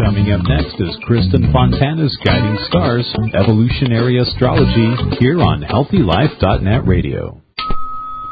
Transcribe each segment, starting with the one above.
Coming up next is Kristin Fontana's Guiding Stars, Evolutionary Astrology, here on HealthyLife.net Radio.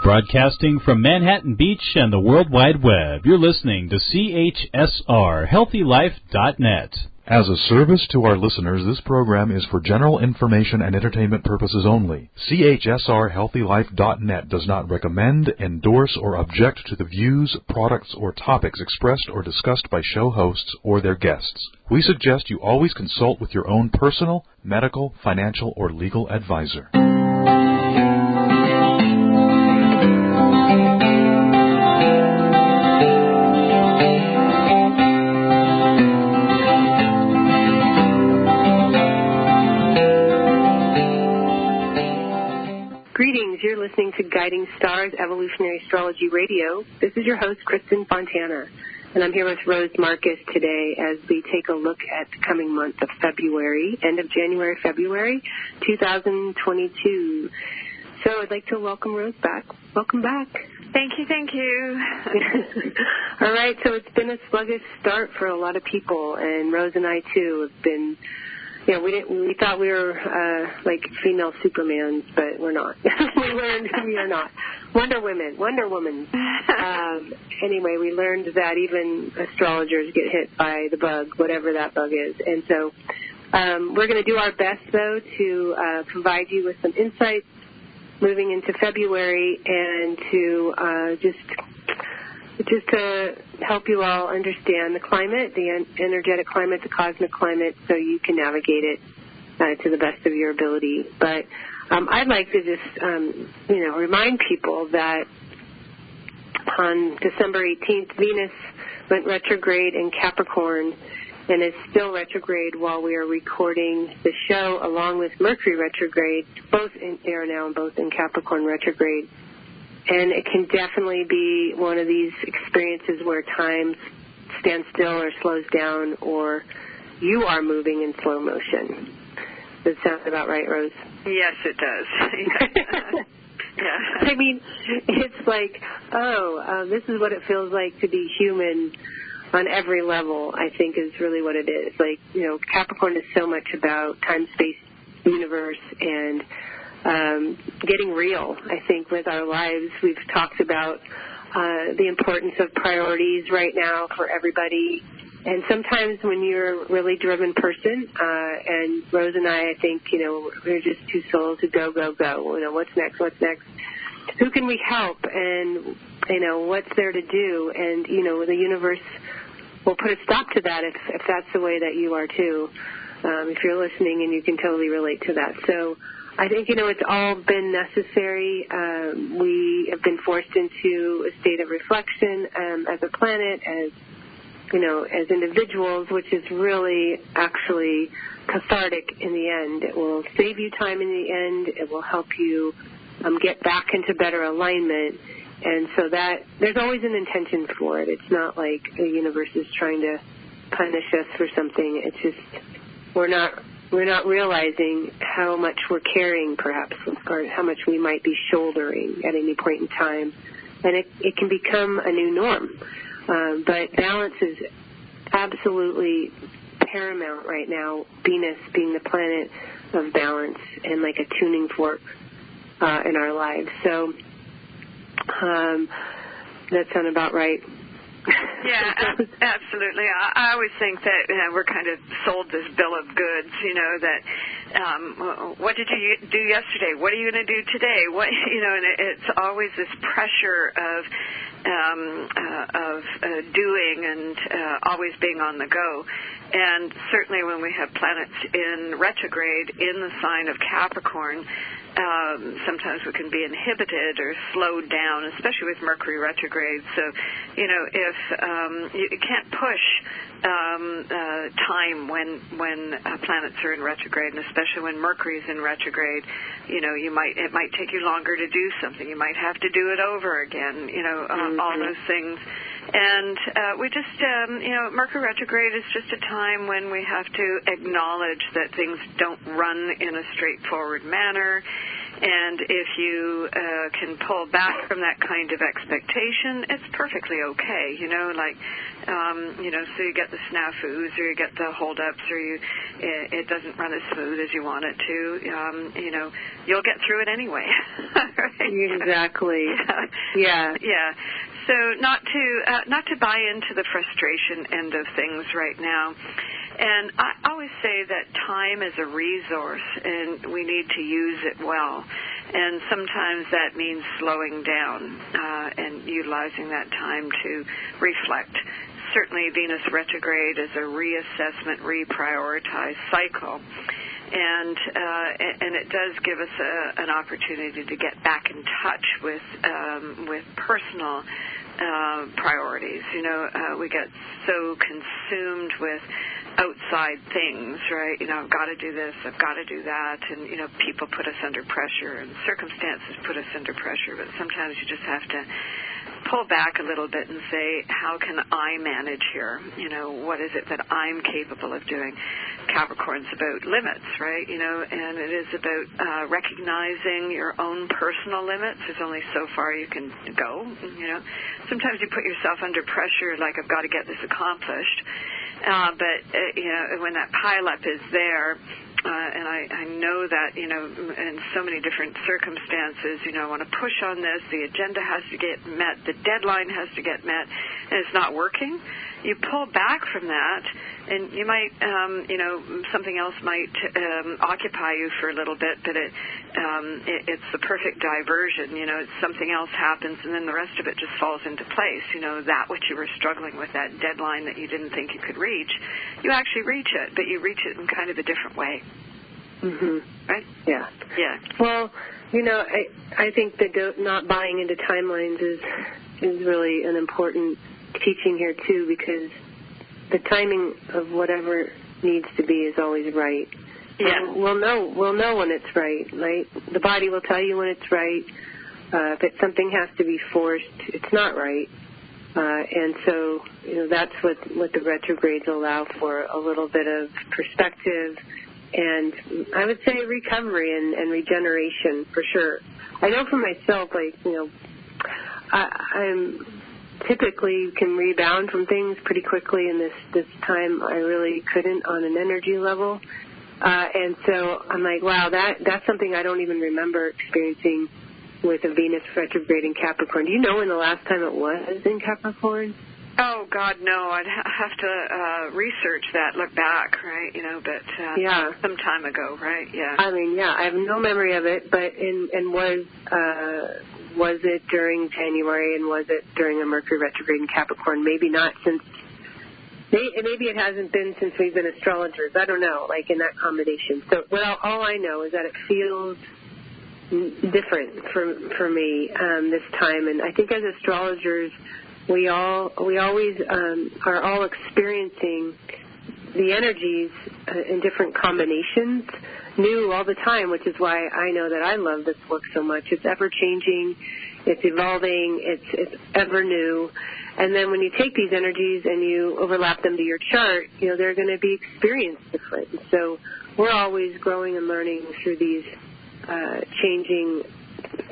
Broadcasting from Manhattan Beach and the World Wide Web, you're listening to CHSR, HealthyLife.net. As a service to our listeners, this program is for general information and entertainment purposes only. CHSR HealthyLife.net does not recommend, endorse, or object to the views, products, or topics expressed or discussed by show hosts or their guests. We suggest you always consult with your own personal, medical, financial, or legal advisor. Greetings, you're listening to Guiding Stars, Evolutionary Astrology Radio. This is your host, Kristin Fontana, and I'm here with Rose Marcus today as we take a look at the coming month of February, end of January, February 2022. So I'd like to welcome Rose back. Welcome back. Thank you. All right, so it's been a sluggish start for a lot of people, and Rose and I, too, have been... Yeah, we thought we were like female Supermans, but we're not. We learned we are not. Wonder Woman. Anyway, we learned that even astrologers get hit by the bug, whatever that bug is. And so we're going to do our best, though, to provide you with some insights moving into February and to just to help you all understand the climate, the energetic climate, the cosmic climate, so you can navigate it to the best of your ability. But I'd like to just, remind people that on December 18th, Venus went retrograde in Capricorn and is still retrograde while we are recording the show, along with Mercury retrograde, both in there now and both in Capricorn retrograde. And it can definitely be one of these experiences where time stands still or slows down, or you are moving in slow motion. Does that sound about right, Rose? Yes, it does. Yeah. I mean, it's like, this is what it feels like to be human on every level, I think is really what it is. Like, Capricorn is so much about time, space, universe, and getting real, I think, with our lives. We've talked about the importance of priorities right now for everybody. And sometimes when you're a really driven person, and Rose and I think, we're just two souls who go. What's next? Who can we help? And, what's there to do? And, the universe will put a stop to that if that's the way that you are too, if you're listening and you can totally relate to that. So I think, it's all been necessary. We have been forced into a state of reflection as a planet, as individuals, which is really actually cathartic in the end. It will save you time in the end. It will help you get back into better alignment. And so that there's always an intention for it. It's not like the universe is trying to punish us for something. It's just we're not realizing how much we're carrying, perhaps, or how much we might be shouldering at any point in time. And it can become a new norm. But balance is absolutely paramount right now, Venus being the planet of balance and like a tuning fork in our lives. So that sound about right? Yeah, absolutely. I always think that we're kind of sold this bill of goods, that what did you do yesterday? What are you going to do today? And it's always this pressure of doing and always being on the go. And certainly when we have planets in retrograde in the sign of Capricorn, sometimes we can be inhibited or slowed down, especially with Mercury retrograde. So, if you can't push time when planets are in retrograde, and especially when Mercury is in retrograde, it might take you longer to do something. You might have to do it over again. All those things. And we just, Mercury retrograde is just a time when we have to acknowledge that things don't run in a straightforward manner, And if you can pull back from that kind of expectation, it's perfectly okay, so you get the snafus or you get the holdups or it doesn't run as smooth as you want it to, you'll get through it anyway. Right? Exactly. Yeah. Yeah. So not to buy into the frustration end of things right now. And I always say that time is a resource, and we need to use it well. And sometimes that means slowing down and utilizing that time to reflect. Certainly Venus retrograde is a reassessment, reprioritize cycle. And it does give us an opportunity to get back in touch with personal priorities. We get so consumed with outside things, right? I've got to do this, I've got to do that, and people put us under pressure, and circumstances put us under pressure. But sometimes you just have to pull back a little bit and say, how can I manage here? What is it that I'm capable of doing? Capricorn's about limits, right? And it is about recognizing your own personal limits. There's only so far you can go, Sometimes you put yourself under pressure, like I've got to get this accomplished. But when that pileup is there, and I know that, in so many different circumstances, I want to push on this, the agenda has to get met, the deadline has to get met, and it's not working. You pull back from that, and you might, something else might occupy you for a little bit, but it's the perfect diversion. Something else happens, and then the rest of it just falls into place. That which you were struggling with, that deadline that you didn't think you could reach, you actually reach it, but you reach it in kind of a different way. Mm-hmm. Right? Yeah. Yeah. Well, I think that not buying into timelines is really an important teaching here too, because the timing of whatever needs to be is always right. Yeah. We'll know when it's right. The body will tell you when it's right. If something has to be forced, it's not right. And so, that's what the retrogrades allow for, a little bit of perspective and I would say recovery and regeneration for sure. I know for myself, I'm typically can rebound from things pretty quickly, and this time I really couldn't on an energy level. And so I'm like, wow, that's something I don't even remember experiencing with a Venus retrograde in Capricorn. Do you know when the last time it was in Capricorn? Oh, God, no. I'd have to research that, look back, right? But yeah, some time ago, right? Yeah. I mean, yeah, I have no memory of it, but was it during January, and was it during a Mercury retrograde in Capricorn? Maybe not, maybe it hasn't been since we've been astrologers. I don't know, in that combination. So, all I know is that it feels different for me this time, and I think as astrologers, we always are all experiencing the energies in different combinations, new all the time, which is why I know that I love this work so much. It's ever changing, it's evolving, it's ever new. And then when you take these energies and you overlap them to your chart, they're going to be experienced different. So we're always growing and learning through these changing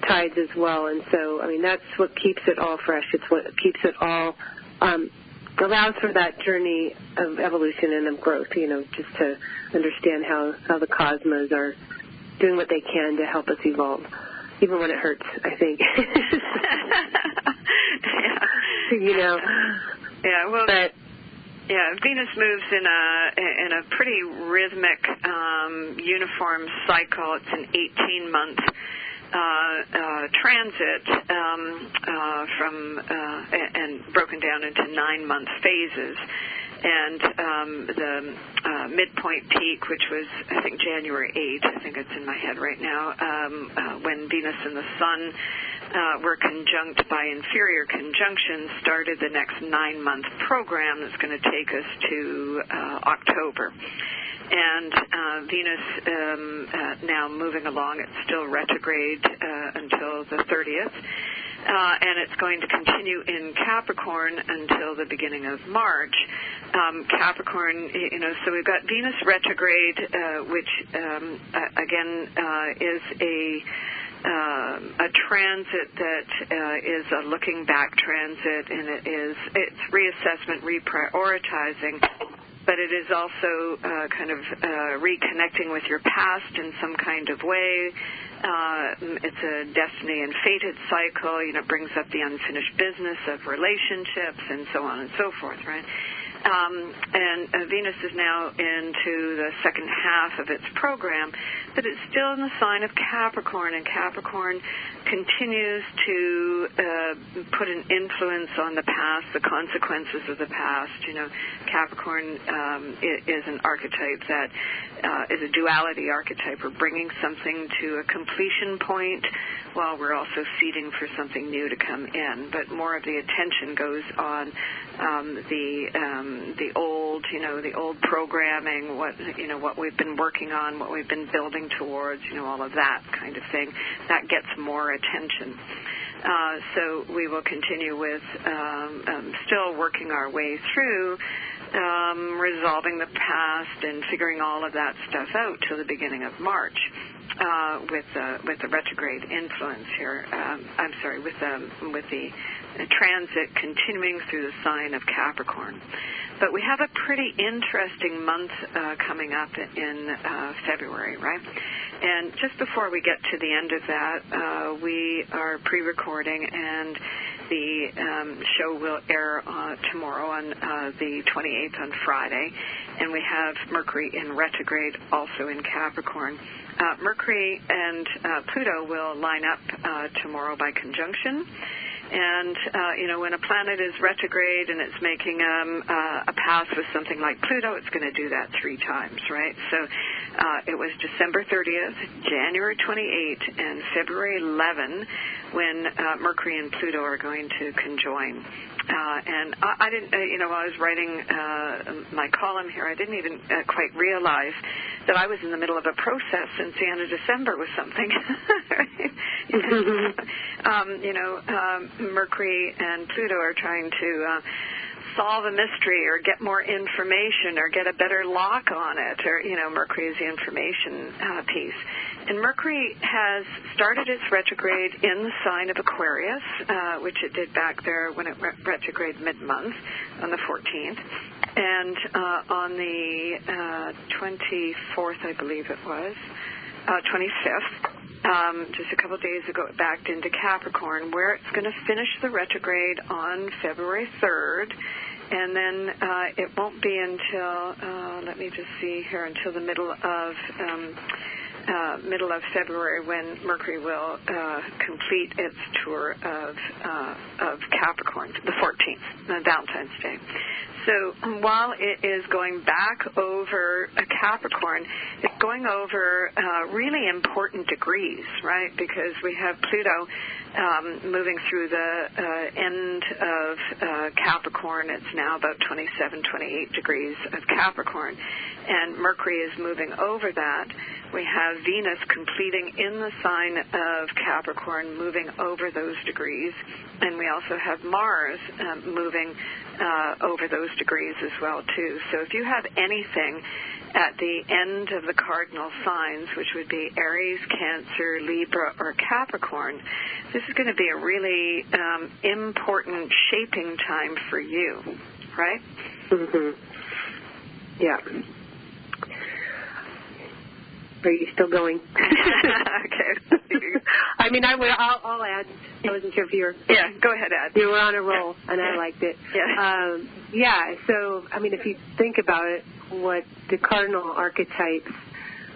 tides as well. And so, that's what keeps it all fresh. It's what keeps it all, allows for that journey of evolution and of growth, just to understand how the cosmos are doing what they can to help us evolve, even when it hurts, I think. Yeah. Yeah, well, but, yeah, Venus moves in a pretty rhythmic, uniform cycle. It's an 18-month transit and broken down into 9-month phases. And the midpoint peak, which was, I think, January 8th, I think it's in my head right now, when Venus and the Sun were conjunct by inferior conjunction, started the next 9-month program that's going to take us to October. And Venus now moving along, it's still retrograde until the 30th. And it's going to continue in Capricorn until the beginning of March. Capricorn, so we've got Venus retrograde, which, again, is a a transit that is a looking back transit, and it's reassessment, reprioritizing, but it is also kind of reconnecting with your past in some kind of way. It's a destiny and fated cycle. It brings up the unfinished business of relationships and so on and so forth, right? And Venus is now into the second half of its program, but it's still in the sign of Capricorn, and Capricorn continues to put an influence on the past, the consequences of the past. Capricorn is an archetype that is a duality archetype. We're bringing something to a completion point while we're also seeding for something new to come in. But more of the attention goes on the old, the old programming, what we've been working on, what we've been building towards, all of that kind of thing. That gets more attention. So we will continue with still working our way through resolving the past and figuring all of that stuff out till the beginning of March with the retrograde influence here. With the transit continuing through the sign of Capricorn. But we have a pretty interesting month coming up in February, right? And just before we get to the end of that, we are pre-recording, and the show will air tomorrow on the 28th on Friday. And we have Mercury in retrograde also in Capricorn. Mercury and Pluto will line up tomorrow by conjunction. And, when a planet is retrograde and it's making a pass with something like Pluto, it's going to do that 3 times, right? So it was December 30th, January 28th, and February 11 when Mercury and Pluto are going to conjoin. And I didn't, while I was writing my column here, I didn't even quite realize that I was in the middle of a process since the end of December with something. Mercury and Pluto are trying to solve a mystery or get more information or get a better lock on it, or, Mercury is the information piece. And Mercury has started its retrograde in the sign of Aquarius, which it did back there when it retrograde mid-month on the 14th. And on the 24th, I believe it was, 25th, just a couple of days ago, it backed into Capricorn, where it's going to finish the retrograde on February 3rd. And then it won't be until, let me just see here, until the middle of February when Mercury will complete its tour of Capricorn, the 14th, Valentine's Day. So while it is going back over a Capricorn, it's going over really important degrees, right? Because we have Pluto moving through the end of Capricorn. It's now about 27, 28 degrees of Capricorn. And Mercury is moving over that. We have Venus completing in the sign of Capricorn, moving over those degrees. And we also have Mars moving over those degrees as well, too. So if you have anything at the end of the cardinal signs, which would be Aries, Cancer, Libra, or Capricorn, this is going to be a really important shaping time for you, right? Mm-hmm. Yeah. Are you still going? Okay. I mean, I'll add. I wasn't sure if you were. Yeah, go ahead, Ad. You were on a roll, and I liked it. Yeah. So, I mean, if you think about it, what the cardinal archetypes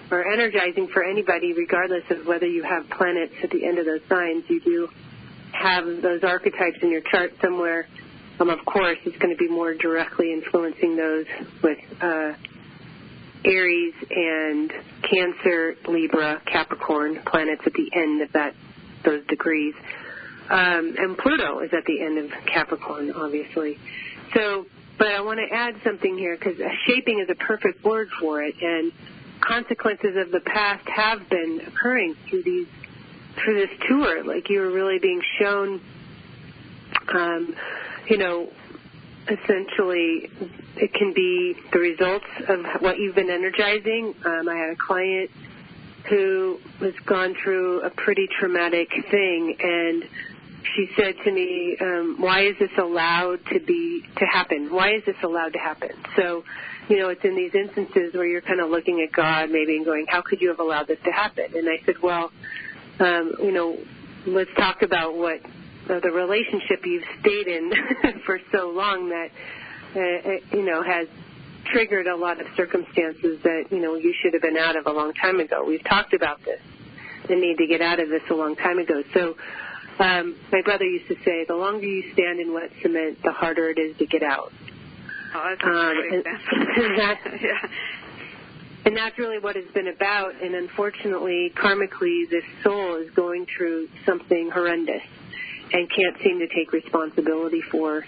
are energizing for anybody, regardless of whether you have planets at the end of those signs, you do have those archetypes in your chart somewhere. Of course, it's going to be more directly influencing those with Aries and Cancer, Libra, Capricorn planets at the end of those degrees. And Pluto is at the end of Capricorn, obviously. So, but I want to add something here, because shaping is a perfect word for it, and consequences of the past have been occurring through this tour. Like, you were really being shown, essentially, it can be the results of what you've been energizing. I had a client who has gone through a pretty traumatic thing, and she said to me, why is this allowed to happen? Why is this allowed to happen? So, it's in these instances where you're kind of looking at God maybe and going, how could you have allowed this to happen? And I said, well, let's talk about what the relationship you've stayed in for so long that, has triggered a lot of circumstances that, you should have been out of a long time ago. We've talked about this, the need to get out of this a long time ago. So my brother used to say, the longer you stand in wet cement, the harder it is to get out. Oh, that's a great example. And that's really what it's been about. And unfortunately, karmically, this soul is going through something horrendous and can't seem to take responsibility for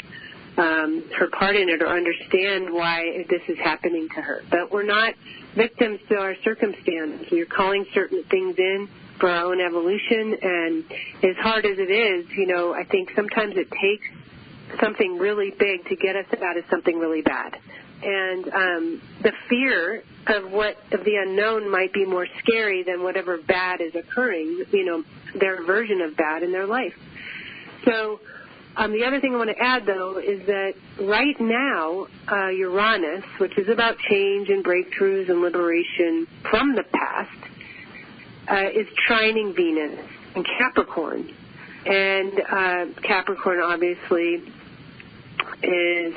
her part in it or understand why this is happening to her. But we're not victims to our circumstance. We're calling certain things in for our own evolution, and as hard as it is, I think sometimes it takes something really big to get us out of something really bad. And the fear of the unknown might be more scary than whatever bad is occurring, their version of bad in their life. So the other thing I want to add, though, is that right now, Uranus, which is about change and breakthroughs and liberation from the past, is trining Venus in Capricorn. And Capricorn, obviously, is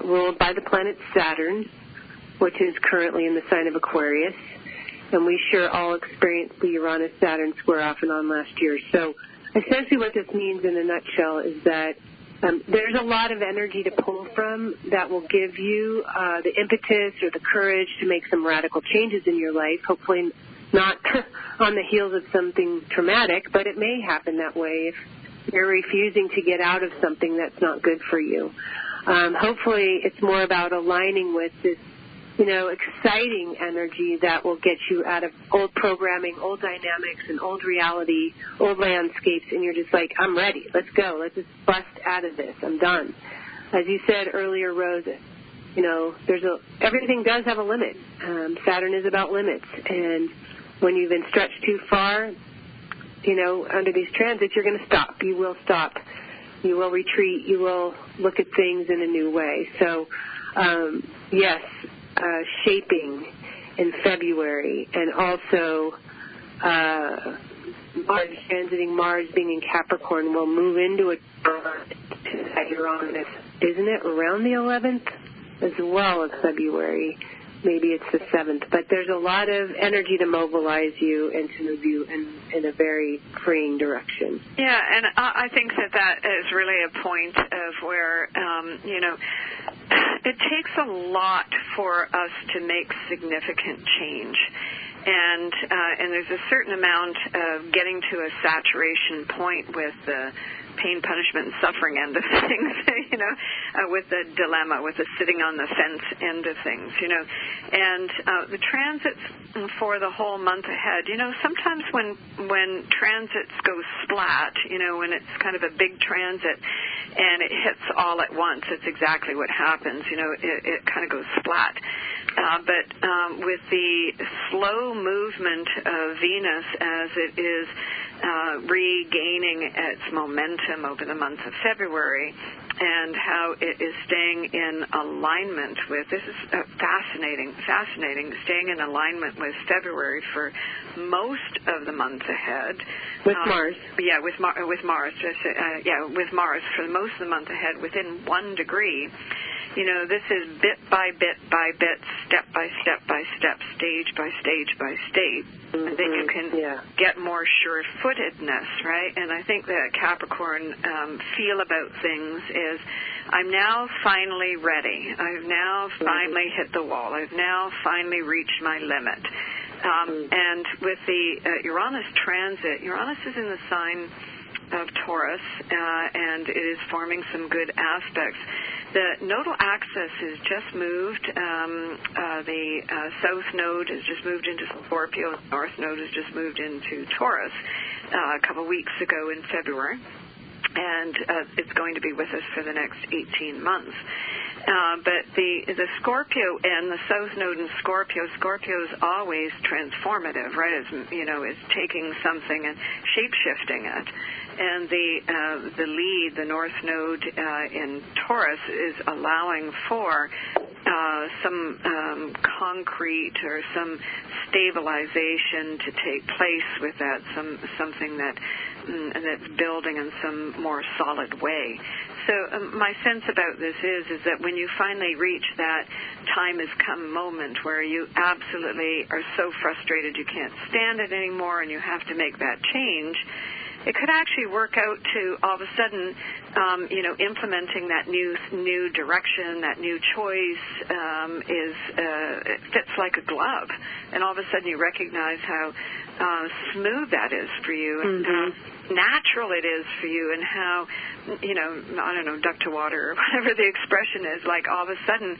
ruled by the planet Saturn, which is currently in the sign of Aquarius. And we sure all experienced the Uranus-Saturn square off and on last year. So essentially what this means in a nutshell is that there's a lot of energy to pull from that will give you the impetus or the courage to make some radical changes in your life, hopefully not on the heels of something traumatic, but it may happen that way if you're refusing to get out of something that's not good for you. Hopefully it's more about aligning with this, exciting energy that will get you out of old programming, old dynamics, and old reality, old landscapes, and you're just like, I'm ready. Let's go. Let's just bust out of this. I'm done. As you said earlier, Rose, everything does have a limit. Saturn is about limits, and when you've been stretched too far, under these transits, you're going to stop. You will stop. You will retreat. You will look at things in a new way. So, yes, shaping in February, and also Mars transiting Mars being in Capricorn will move into at Uranus, isn't it, around the 11th as well as February? Maybe it's the 7th, but there's a lot of energy to mobilize you and to move you in a very freeing direction. Yeah, and I think that is really a point of where, it takes a lot for us to make significant change. And there's a certain amount of getting to a saturation point with the pain, punishment, and suffering end of things, with the dilemma, with the sitting on the fence end of things, And the transits for the whole month ahead, sometimes when transits go splat, when it's kind of a big transit and it hits all at once, it's exactly what happens. It kind of goes splat. But with the slow movement of Venus as it is regaining its momentum over the month of February, and how it is staying in alignment with, this is fascinating, staying in alignment with February for most of the month ahead. With Mars. Yeah, with Mars. With Mars for most of the month ahead within 1 degree. This is bit by bit by bit, step by step by step, stage by stage by stage. Mm-hmm. And then you can get more sure-footedness, right? And I think that Capricorn feel about things is, I'm now finally ready. I've now finally hit the wall. I've now finally reached my limit. And with the Uranus transit, Uranus is in the sign of Taurus, and it is forming some good aspects. The nodal axis has just moved. The south node has just moved into Scorpio. The north node has just moved into Taurus a couple weeks ago in February. And it's going to be with us for the next 18 months. But the Scorpio and the South Node in Scorpio is always transformative, right? Is taking something and shape-shifting it. And the lead, the North Node in Taurus, is allowing for some concrete or some stabilization to take place with that, something that's building in some more solid way. So my sense about this is that when you finally reach that time has come moment where you absolutely are so frustrated you can't stand it anymore and you have to make that change, it could actually work out to all of a sudden, implementing that new direction, that new choice it fits like a glove, and all of a sudden you recognize how smooth that is for you, and how natural it is for you, and how duck to water or whatever the expression is. Like all of a sudden,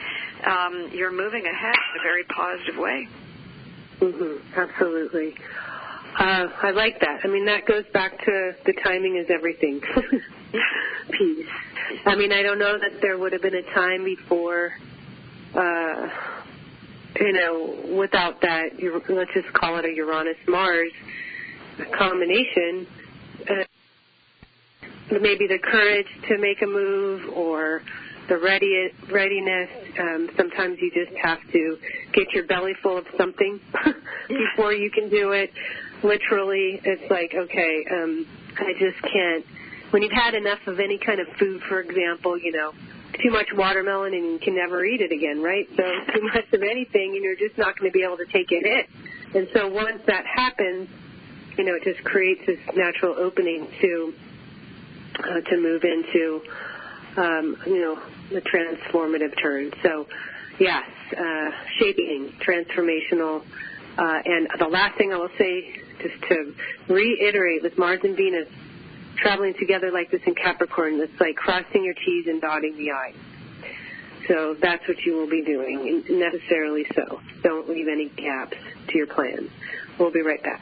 you're moving ahead in a very positive way. Mm-hmm. Absolutely. I like that. I mean, that goes back to the timing is everything piece. I mean, I don't know that there would have been a time before, without that, let's just call it a Uranus-Mars combination, maybe the courage to make a move or the readiness. Sometimes you just have to get your belly full of something before you can do it. Literally, it's like, okay, I just can't. When you've had enough of any kind of food, for example, too much watermelon and you can never eat it again, right? So too much of anything and you're just not going to be able to take it in. And so once that happens, it just creates this natural opening to move into, the transformative turn. So, yes, shaping, transformational. And the last thing I will say, just to reiterate, with Mars and Venus traveling together like this in Capricorn, it's like crossing your T's and dotting the I's. So that's what you will be doing, necessarily so. Don't leave any gaps to your plans. We'll be right back.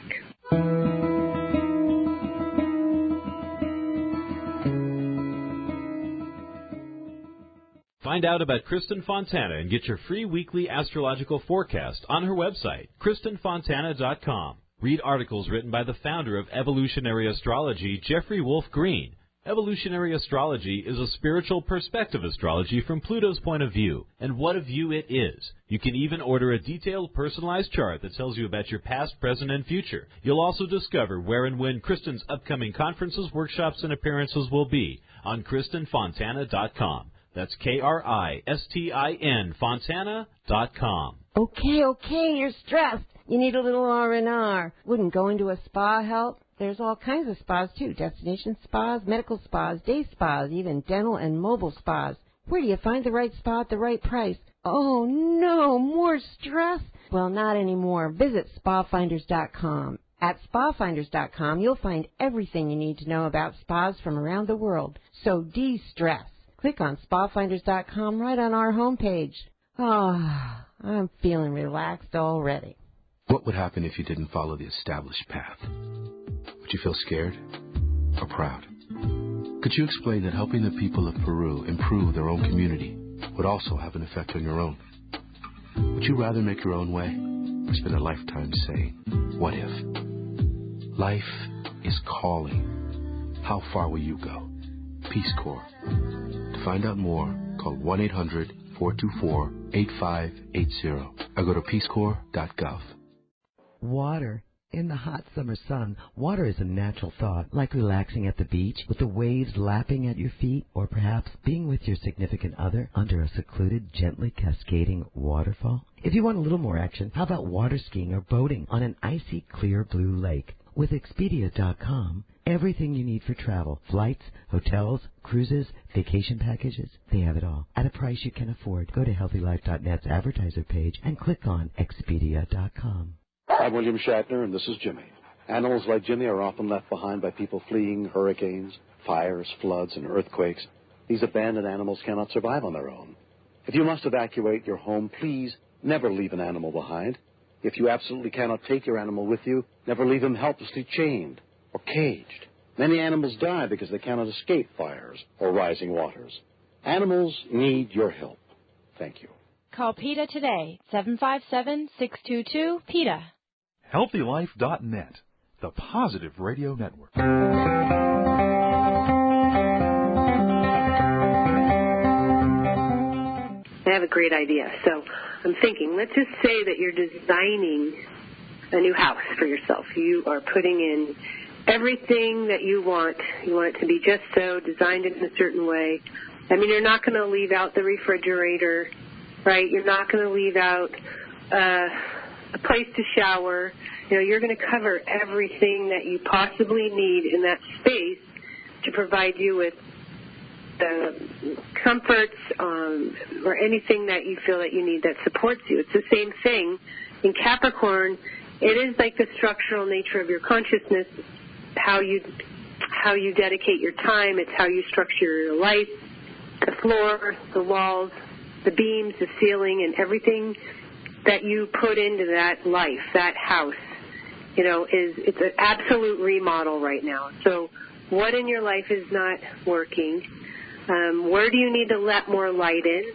Find out about Kristin Fontana and get your free weekly astrological forecast on her website, KristinFontana.com. Read articles written by the founder of evolutionary astrology, Jeffrey Wolf Green. Evolutionary astrology is a spiritual perspective astrology from Pluto's point of view, and what a view it is. You can even order a detailed, personalized chart that tells you about your past, present, and future. You'll also discover where and when Kristin's upcoming conferences, workshops, and appearances will be on KristinFontana.com. That's Kristin, Fontana.com. Okay, you're stressed. You need a little R&R. Wouldn't going to a spa help? There's all kinds of spas, too. Destination spas, medical spas, day spas, even dental and mobile spas. Where do you find the right spa at the right price? Oh, no, more stress? Well, not anymore. Visit spafinders.com. At spafinders.com, you'll find everything you need to know about spas from around the world. So de-stress. Click on spafinders.com right on our homepage. Oh, I'm feeling relaxed already. What would happen if you didn't follow the established path? Would you feel scared or proud? Could you explain that helping the people of Peru improve their own community would also have an effect on your own? Would you rather make your own way or spend a lifetime saying, what if? Life is calling. How far will you go? Peace Corps. To find out more, call 1-800-424-8580 or go to peacecorps.gov. Water. In the hot summer sun, water is a natural thought, like relaxing at the beach with the waves lapping at your feet, or perhaps being with your significant other under a secluded, gently cascading waterfall. If you want a little more action, how about water skiing or boating on an icy, clear blue lake? With Expedia.com, everything you need for travel, flights, hotels, cruises, vacation packages, they have it all at a price you can afford. Go to HealthyLife.net's advertiser page and click on Expedia.com. I'm William Shatner, and this is Jimmy. Animals like Jimmy are often left behind by people fleeing hurricanes, fires, floods, and earthquakes. These abandoned animals cannot survive on their own. If you must evacuate your home, please never leave an animal behind. If you absolutely cannot take your animal with you, never leave him helplessly chained or caged. Many animals die because they cannot escape fires or rising waters. Animals need your help. Thank you. Call PETA today, 757-622-PETA. HealthyLife.net, the Positive Radio Network. I have a great idea. So I'm thinking, let's just say that you're designing a new house for yourself. You are putting in everything that you want. You want it to be just so, designed in a certain way. I mean, you're not going to leave out the refrigerator, right? You're not going to leave out a place to shower. You know, you're going to cover everything that you possibly need in that space to provide you with the comforts or anything that you feel that you need that supports you. It's the same thing in Capricorn. It is like the structural nature of your consciousness, how you dedicate your time. It's how you structure your life, the floor, the walls, the beams, the ceiling, and everything that you put into that life, that house. You know, it's an absolute remodel right now. So what in your life is not working? Where do you need to let more light in?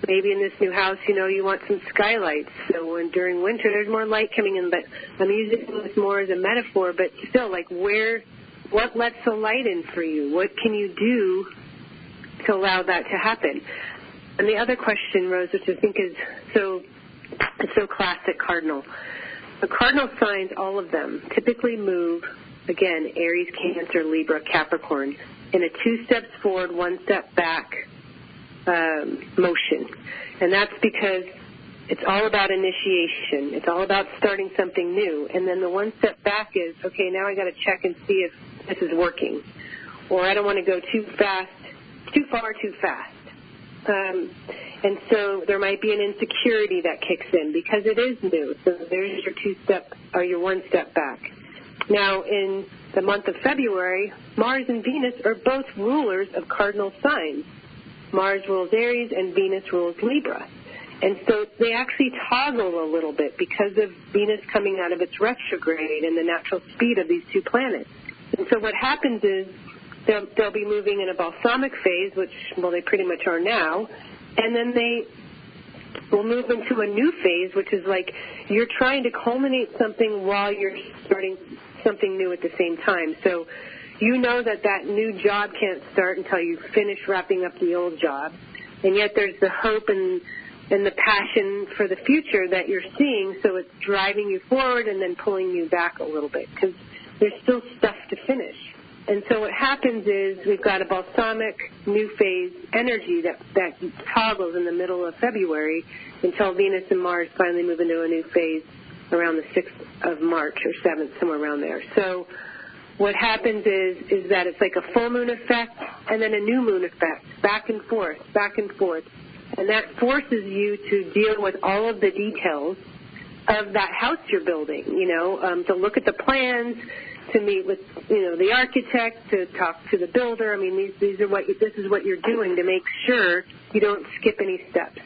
Maybe in this new house, you know, you want some skylights. So when during winter, there's more light coming in. But I'm using this more as a metaphor. But still, like what lets the light in for you? What can you do to allow that to happen? And the other question, Rose, which I think is so classic cardinal. The cardinal signs, all of them, typically move, again, Aries, Cancer, Libra, Capricorn, in a 2 steps forward, 1 step back motion. And that's because it's all about initiation. It's all about starting something new. And then the 1 step back is, okay, now I got to check and see if this is working. Or I don't want to go too fast, too far, too fast. And so there might be an insecurity that kicks in because it is new. So there's your 2 step or your 1 step back. Now, in the month of February, Mars and Venus are both rulers of cardinal signs. Mars rules Aries and Venus rules Libra. And so they actually toggle a little bit because of Venus coming out of its retrograde and the natural speed of these two planets. And so what happens is they'll be moving in a balsamic phase, which, well, they pretty much are now, and then they will move into a new phase, which is like you're trying to culminate something while you're starting something new at the same time. So you know that new job can't start until you finish wrapping up the old job, and yet there's the hope and the passion for the future that you're seeing, so it's driving you forward and then pulling you back a little bit because there's still stuff to finish. And so what happens is we've got a balsamic new phase energy that toggles in the middle of February until Venus and Mars finally move into a new phase around the 6th of March or 7th, somewhere around there. So what happens is that it's like a full moon effect and then a new moon effect, back and forth, back and forth. And that forces you to deal with all of the details of that house you're building, to look at the plans, to meet with, the architect, to talk to the builder. I mean, this is what you're doing to make sure you don't skip any steps.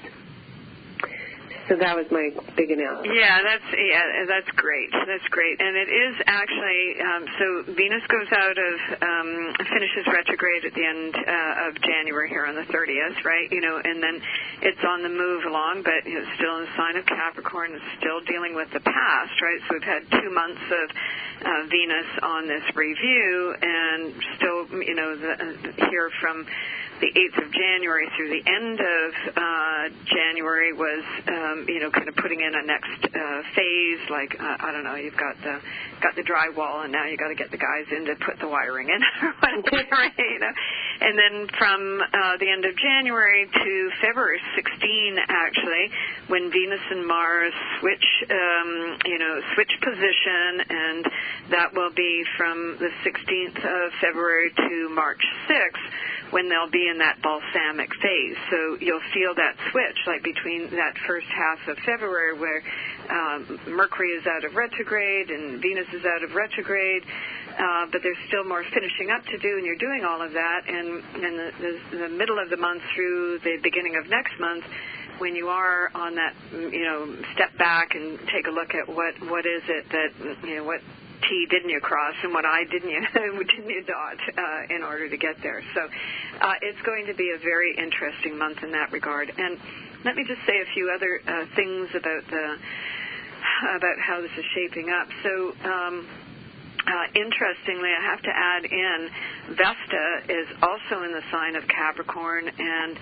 So that was my big announcement. Yeah, that's great. That's great. And it is actually, so Venus goes out of, finishes retrograde at the end of January here on the 30th, right? And then it's on the move along, but it's still in the sign of Capricorn. It's still dealing with the past, right? So we've had 2 months of Venus on this review, and still, here from the 8th of January through the end of January was, kind of putting in a next phase. Like I don't know, you've got the drywall, and now you got to get the guys in to put the wiring in, or whatever, right? And then from the end of January to February 16, actually, when Venus and Mars switch position, and that will be from the 16th of February to March 6th, when they'll be in that balsamic phase. So you'll feel that switch, like between that first half of February where Mercury is out of retrograde and Venus is out of retrograde, but there's still more finishing up to do, and you're doing all of that. And in the middle of the month through the beginning of next month, when you are on that, step back and take a look at what is it that, what T didn't you cross and what I didn't you dot in order to get there. So it's going to be a very interesting month in that regard. And let me just say a few other things about how this is shaping up. So, interestingly, I have to add in, Vesta is also in the sign of Capricorn and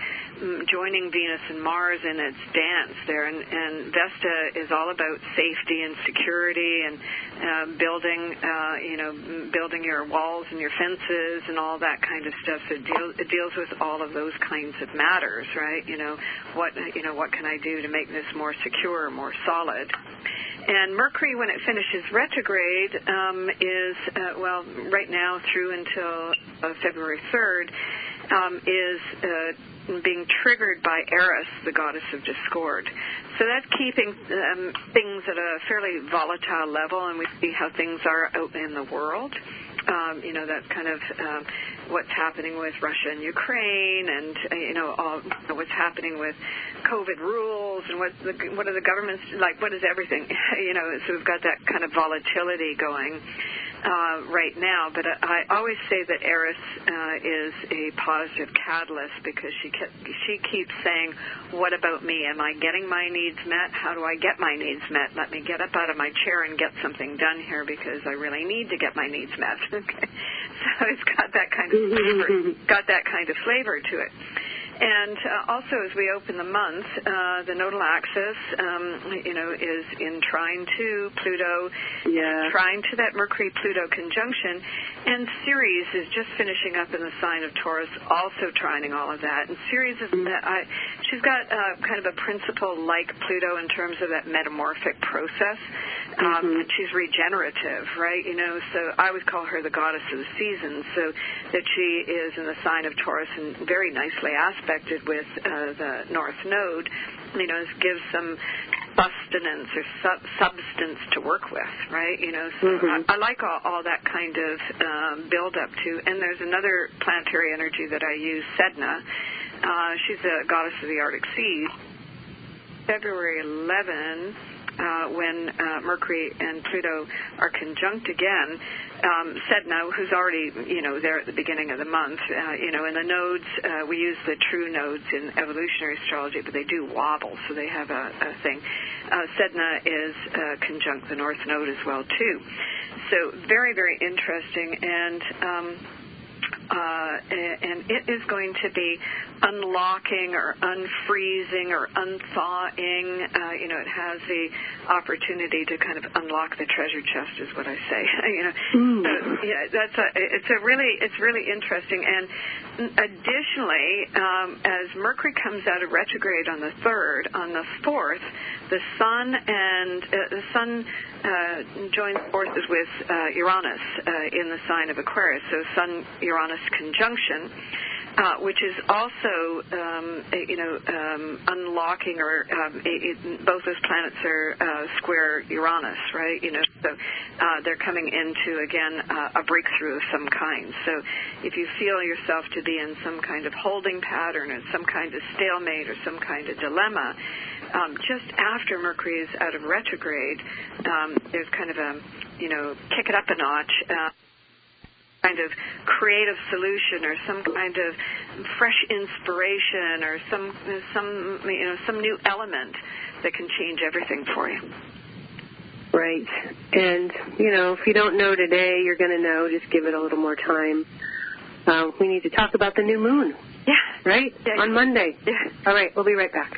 joining Venus and Mars in its dance there. And Vesta is all about safety and security and building your walls and your fences and all that kind of stuff. So it deals with all of those kinds of matters, right? What can I do to make this more secure, more solid? And Mercury, when it finishes retrograde, is, right now through until February 3rd, is being triggered by Eris, the goddess of discord. So that's keeping things at a fairly volatile level, and we see how things are out in the world. That's kind of what's happening with Russia and Ukraine, and what's happening with COVID rules, and what are the governments like? What is everything? So we've got that kind of volatility going right now. But I always say that Eris is a positive catalyst because she keeps saying, "What about me? Am I getting my needs met? How do I get my needs met? Let me get up out of my chair and get something done here because I really need to get my needs met." Okay, so it's got that kind of flavor to it. And also, as we open the month, the nodal axis, is in trine to Pluto, trine to that Mercury-Pluto conjunction, and Ceres is just finishing up in the sign of Taurus, also trining all of that. And Ceres is, she's got kind of a principle like Pluto in terms of that metamorphic process. She's regenerative, right? So I would call her the goddess of the seasons, so that she is in the sign of Taurus and very nicely aspected with the North Node, gives some sustenance or substance to work with, right? So I like all that kind of build-up to. And there's another planetary energy that I use, Sedna. She's a goddess of the Arctic Sea. February 11, when Mercury and Pluto are conjunct again, Sedna, who's already, there at the beginning of the month, and the nodes, we use the true nodes in evolutionary astrology, but they do wobble, so they have a thing. Sedna is conjunct the North Node as well, too. So very, very interesting, and it is going to be unlocking or unfreezing or unthawing. It has the opportunity to kind of unlock the treasure chest, is what I say. It's really interesting. And additionally, as Mercury comes out of retrograde on the 3rd, on the 4th, the Sun joins forces with Uranus in the sign of Aquarius. So Sun-Uranus conjunction, which is also, unlocking, or both those planets are square Uranus, right? So they're coming into, again, a breakthrough of some kind. So if you feel yourself to be in some kind of holding pattern or some kind of stalemate or some kind of dilemma, just after Mercury is out of retrograde, there's kind of a, kick it up a notch, kind of creative solution or some kind of fresh inspiration or some new element that can change everything for you. Right. And, if you don't know today, you're going to know. Just give it a little more time. We need to talk about the new moon. Yeah. Right? Yeah. On Monday. Yeah. All right. We'll be right back.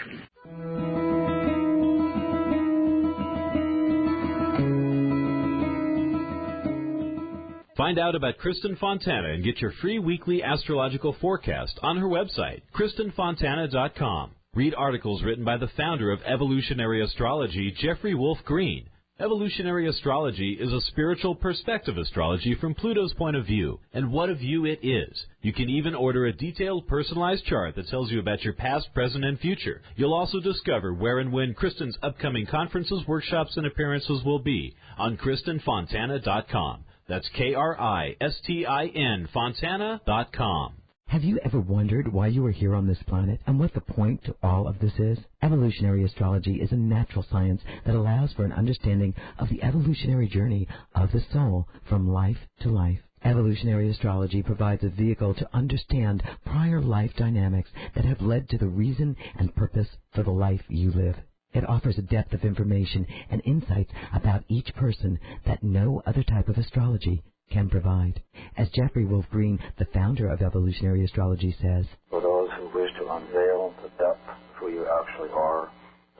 Find out about Kristin Fontana and get your free weekly astrological forecast on her website, KristinFontana.com. Read articles written by the founder of evolutionary astrology, Jeffrey Wolf Green. Evolutionary astrology is a spiritual perspective astrology from Pluto's point of view, and what a view it is. You can even order a detailed, personalized chart that tells you about your past, present, and future. You'll also discover where and when Kristin's upcoming conferences, workshops, and appearances will be on KristinFontana.com. That's KRISTIN Fontana.com. Have you ever wondered why you are here on this planet and what the point to all of this is? Evolutionary astrology is a natural science that allows for an understanding of the evolutionary journey of the soul from life to life. Evolutionary astrology provides a vehicle to understand prior life dynamics that have led to the reason and purpose for the life you live. It offers a depth of information and insights about each person that no other type of astrology can provide. As Jeffrey Wolf Green, the founder of evolutionary astrology, says, for those who wish to unveil the depth of who you actually are,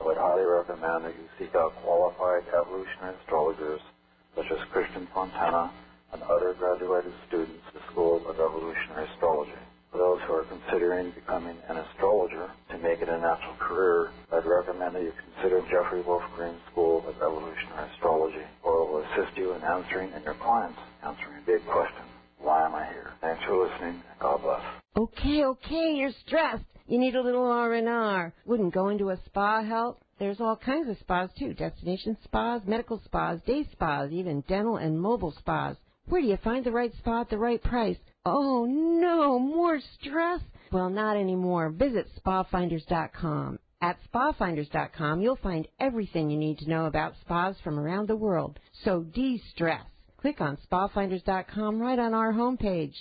I would highly recommend that you seek out qualified evolutionary astrologers such as Kristin, Fontana, and other graduated students of the School of Evolutionary Astrology. For those who are considering becoming an astrologer to make it a natural career, I'd recommend that you consider Jeffrey Wolf Green's School of Evolutionary Astrology, or it will assist you in answering and your clients answering a big question. Why am I here? Thanks for listening. God bless. Okay, you're stressed. You need a little R&R. Wouldn't going to a spa help? There's all kinds of spas, too. Destination spas, medical spas, day spas, even dental and mobile spas. Where do you find the right spa at the right price? Oh, no, more stress? Well, not anymore. Visit spafinders.com. At spafinders.com, you'll find everything you need to know about spas from around the world. So de-stress. Click on spafinders.com right on our homepage.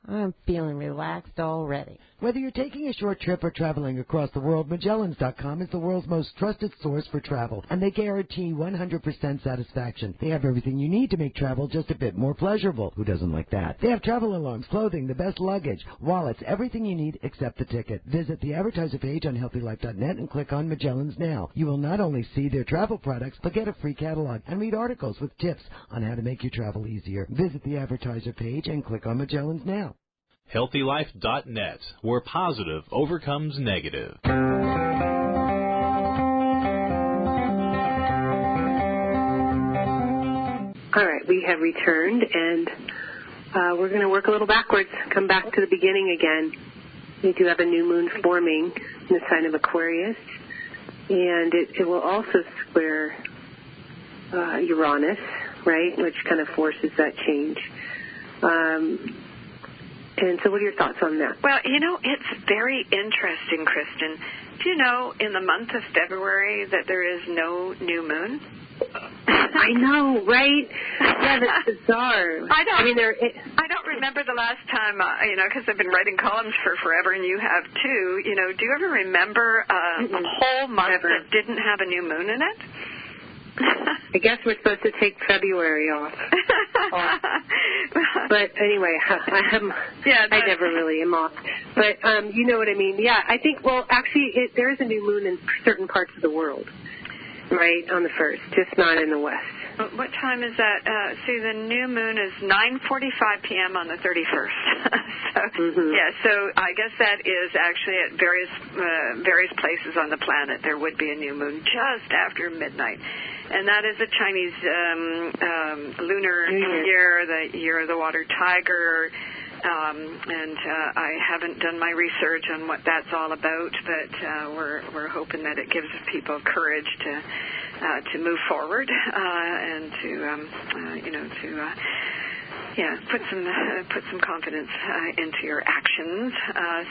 I'm feeling relaxed already. Whether you're taking a short trip or traveling across the world, Magellans.com is the world's most trusted source for travel, and they guarantee 100% satisfaction. They have everything you need to make travel just a bit more pleasurable. Who doesn't like that? They have travel alarms, clothing, the best luggage, wallets, everything you need except the ticket. Visit the advertiser page on HealthyLife.net and click on Magellans Now. You will not only see their travel products, but get a free catalog and read articles with tips on how to make your travel easier. Visit the advertiser page and click on Magellans Now. HealthyLife.net, where positive overcomes negative. All right, we have returned, and we're going to work a little backwards, come back to the beginning again. We do have a new moon forming in the sign of Aquarius, and it will also square Uranus, right, which kind of forces that change. And so what are your thoughts on that? Well, it's very interesting, Kristin. Do you know in the month of February that there is no new moon? I know, right? Yeah, that's bizarre. I don't remember the last time, because I've been writing columns for forever, and you have too. Do you ever remember a whole month that didn't have a new moon in it? I guess we're supposed to take February off. But anyway, I never really am off. But you know what I mean. Yeah, I think, actually, there is a new moon in certain parts of the world, right, on the 1st, just not in the West. What time is that? See, the new moon is 9:45 p.m. on the 31st. So I guess that is actually at various places on the planet there would be a new moon just after midnight. And that is a Chinese lunar year, the year of the water tiger. And I haven't done my research on what that's all about, but we're hoping that it gives people courage to move forward and to put some confidence into your actions.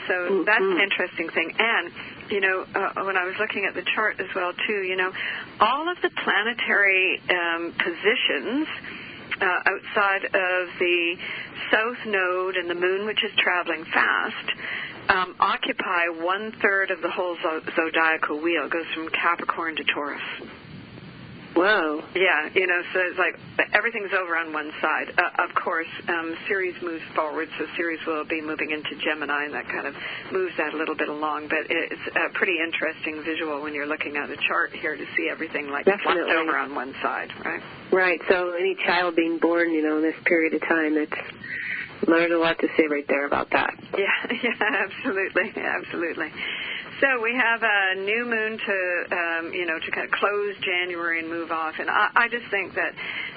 So that's an interesting thing. And when I was looking at the chart as well too, all of the planetary positions outside of the south node and the moon, which is traveling fast, occupy 1/3 of the whole zodiacal wheel. It goes from Capricorn to Taurus. Whoa. Yeah, so it's like everything's over on one side. Of course, Ceres moves forward, so Ceres will be moving into Gemini, and that kind of moves that a little bit along. But it's a pretty interesting visual when you're looking at the chart here to see everything like flipped over on one side, right? Right, so any child being born, in this period of time, there's a lot to say right there about that. Yeah, absolutely. So we have a new moon to kind of close January and move off. And I just think that,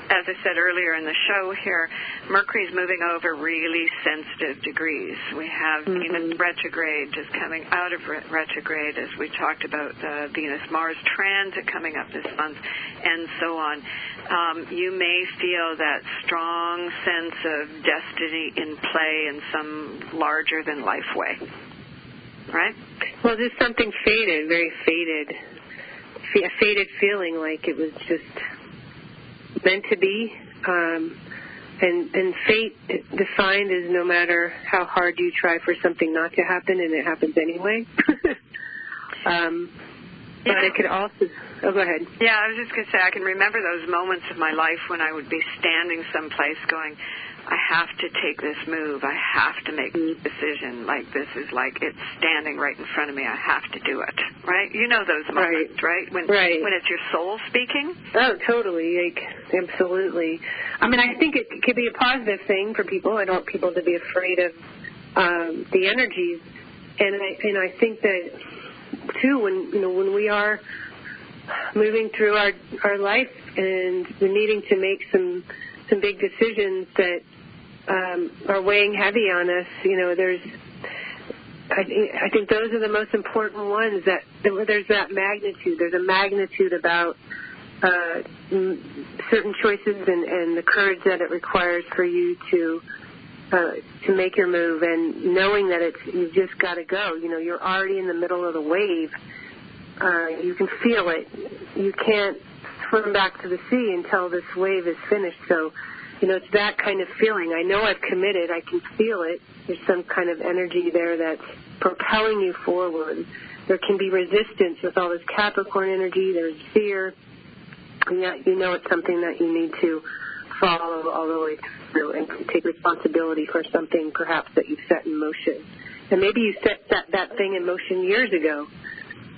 as I said earlier in the show here, Mercury's moving over really sensitive degrees. We have Venus retrograde just coming out of retrograde, as we talked about the Venus-Mars transit coming up this month, and so on. You may feel that strong sense of destiny in play in some larger-than-life way. Right? Well, just something faded, very faded. A faded feeling like it was just meant to be. And fate defined is no matter how hard you try for something not to happen, and it happens anyway. But it could also... Oh, go ahead. Yeah, I was just going to say, I can remember those moments of my life when I would be standing someplace going, I have to take this move. I have to make this decision. Like, this is like it's standing right in front of me. I have to do it, right? You know those moments, right? When it's your soul speaking? Oh, totally. Like, absolutely. I mean, I think it could be a positive thing for people. I don't want people to be afraid of the energies. And I think that, too, when we are moving through our life and we're needing to make some big decisions that are weighing heavy on us, I think those are the most important ones, that there's that magnitude. There's a magnitude about certain choices and the courage that it requires for you to make your move, and knowing that you've just got to go. You're already in the middle of the wave. You can feel it. You can't swim back to the sea until this wave is finished. So, it's that kind of feeling. I know I've committed. I can feel it. There's some kind of energy there that's propelling you forward. There can be resistance with all this Capricorn energy. There's fear. And yet it's something that you need to follow all the way through and take responsibility for something perhaps that you've set in motion. And maybe you set that thing in motion years ago.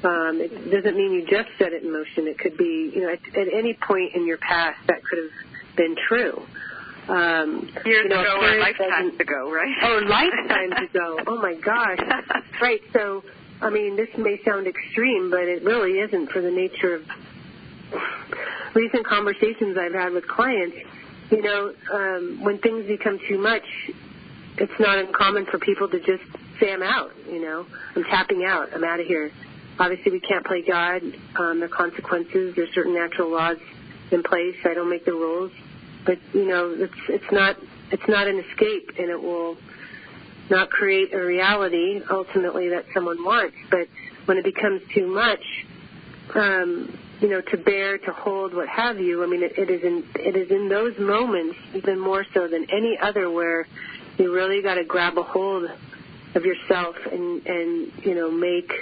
It doesn't mean you just set it in motion. It could be, at any point in your past that could have been true. Years ago or lifetimes ago, right? Oh, lifetimes ago. Oh, my gosh. Right. So, I mean, this may sound extreme, but it really isn't, for the nature of recent conversations I've had with clients. When things become too much, it's not uncommon for people to just say, I'm out, I'm tapping out, I'm out of here. Obviously, we can't play God. There are consequences. There's certain natural laws in place. I don't make the rules. But, it's not an escape, and it will not create a reality, ultimately, that someone wants. But when it becomes too much, to bear, to hold, what have you, I mean, it is in those moments, even more so than any other, where you really got to grab a hold of yourself and make...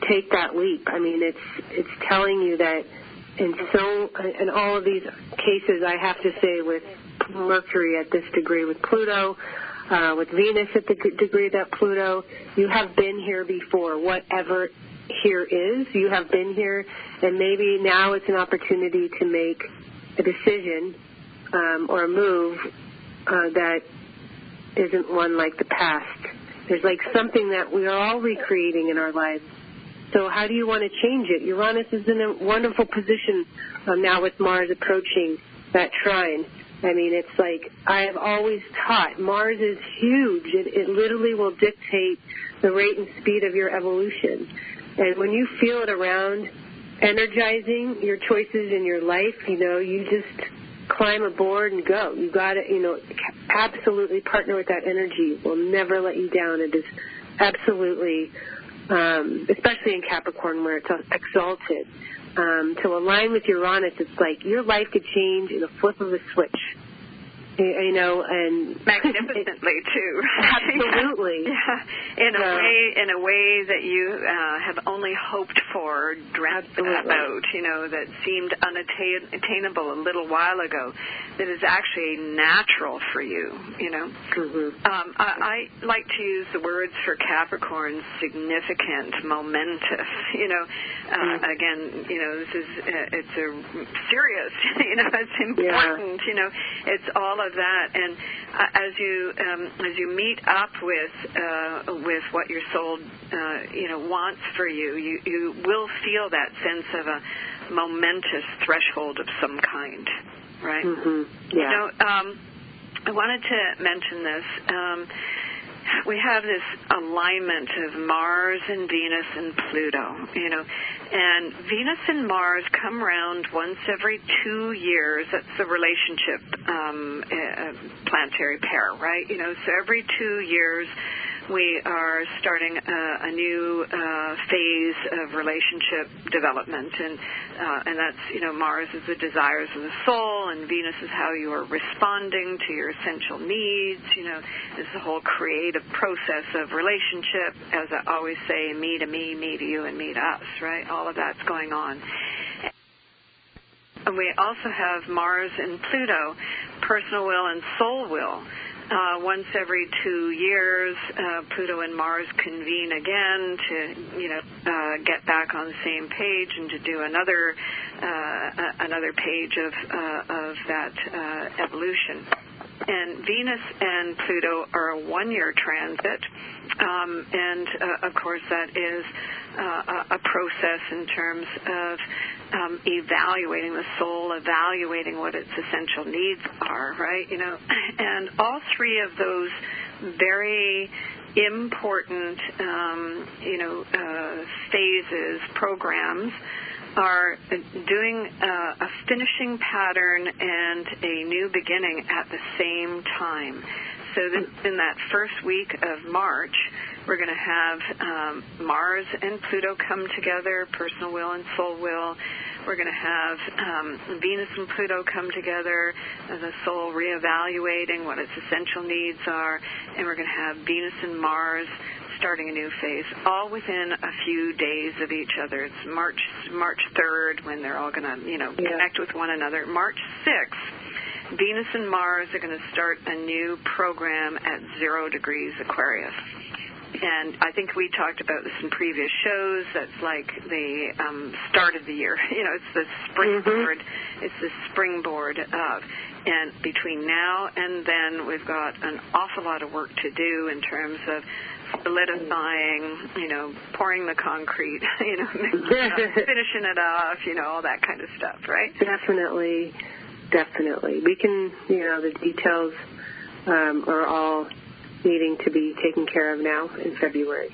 take that leap. I mean, it's telling you that in all of these cases, I have to say, with Mercury at this degree, with Pluto, with Venus at the degree that Pluto, you have been here before. Whatever here is, you have been here, and maybe now it's an opportunity to make a decision or a move that isn't one like the past. There's like something that we are all recreating in our lives. So how do you want to change it? Uranus is in a wonderful position now with Mars approaching that trine. I mean, it's like I have always taught, Mars is huge. It literally will dictate the rate and speed of your evolution. And when you feel it around, energizing your choices in your life, you just climb aboard and go. You got to, absolutely partner with that energy. It will never let you down. It is absolutely, especially in Capricorn where it's exalted. To align with Uranus, it's like your life could change in a flip of a switch. And magnificently too. Absolutely. Yeah. In a way that you have only hoped for, dreamt about, that seemed unattainable a little while ago, that is actually natural for you, Mm-hmm. I like to use the words for Capricorn: significant, momentous, again, this is, it's a serious, it's important, it's all of that. And as you meet up with what your soul wants for you, you will feel that sense of a momentous threshold of some kind, right? Mm-hmm. Yeah. I wanted to mention this. We have this alignment of Mars and Venus and Pluto, and Venus and Mars come around once every 2 years. That's the relationship planetary pair, right? So every 2 years we are starting a new phase of relationship development, and that's, Mars is the desires of the soul, and Venus is how you are responding to your essential needs. It's the whole creative process of relationship. As I always say, me to me, me to you, and me to us, right? All of that's going on. And we also have Mars and Pluto, personal will and soul will. Once every 2 years, Pluto and Mars convene again to, get back on the same page and to do another page of that evolution. And Venus and Pluto are a 1-year transit, and of course that is a process in terms of evaluating the soul, evaluating what its essential needs are, right? And all three of those very important, phases, programs, are doing a finishing pattern and a new beginning at the same time. So in that first week of March, we're going to have Mars and Pluto come together, personal will and soul will. We're going to have Venus and Pluto come together, the soul reevaluating what its essential needs are, and we're going to have Venus and Mars starting a new phase, all within a few days of each other. It's March 3rd when they're all going to, connect with one another. March 6th, Venus and Mars are going to start a new program at 0 degrees Aquarius. And I think we talked about this in previous shows. That's like the start of the year. It's the springboard. Mm-hmm. It's the springboard of. And between now and then, we've got an awful lot of work to do in terms of solidifying, pouring the concrete, finishing it off, all that kind of stuff, right? Definitely. We can, the details are all needing to be taken care of now in February.